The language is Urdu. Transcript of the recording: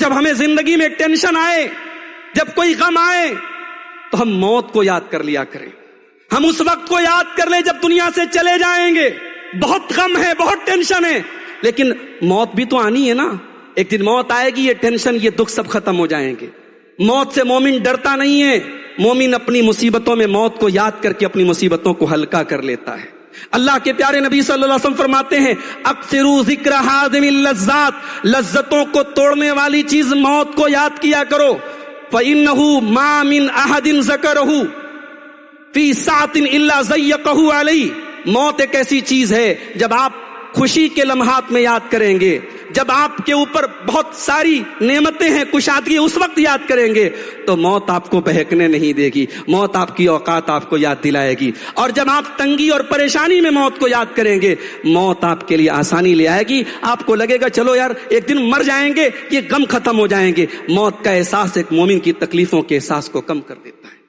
جب ہمیں زندگی میں ٹینشن آئے، جب کوئی غم آئے، تو ہم موت کو یاد کر لیا کریں. ہم اس وقت کو یاد کر لیں جب دنیا سے چلے جائیں گے. بہت غم ہے، بہت ٹینشن ہے، لیکن موت بھی تو آنی ہے نا. ایک دن موت آئے گی، یہ ٹینشن، یہ دکھ سب ختم ہو جائیں گے. موت سے مومن ڈرتا نہیں ہے. مومن اپنی مصیبتوں میں موت کو یاد کر کے اپنی مصیبتوں کو ہلکا کر لیتا ہے. اللہ کے پیارے نبی صلی اللہ علیہ وسلم فرماتے ہیں اکثروا ذکر ہادم اللذات، لذتوں کو توڑنے والی چیز موت کو یاد کیا کرو. فإنه ما من أحد ذكره في ساعة إلا ضيقه عليه. موت ایک ایسی چیز ہے جب آپ خوشی کے لمحات میں یاد کریں گے، جب آپ کے اوپر بہت ساری نعمتیں ہیں، کشادگی، اس وقت یاد کریں گے تو موت آپ کو بہکنے نہیں دے گی. موت آپ کی اوقات آپ کو یاد دلائے گی. اور جب آپ تنگی اور پریشانی میں موت کو یاد کریں گے، موت آپ کے لیے آسانی لے آئے گی. آپ کو لگے گا چلو یار ایک دن مر جائیں گے، یہ غم ختم ہو جائیں گے. موت کا احساس ایک مومن کی تکلیفوں کے احساس کو کم کر دیتا ہے.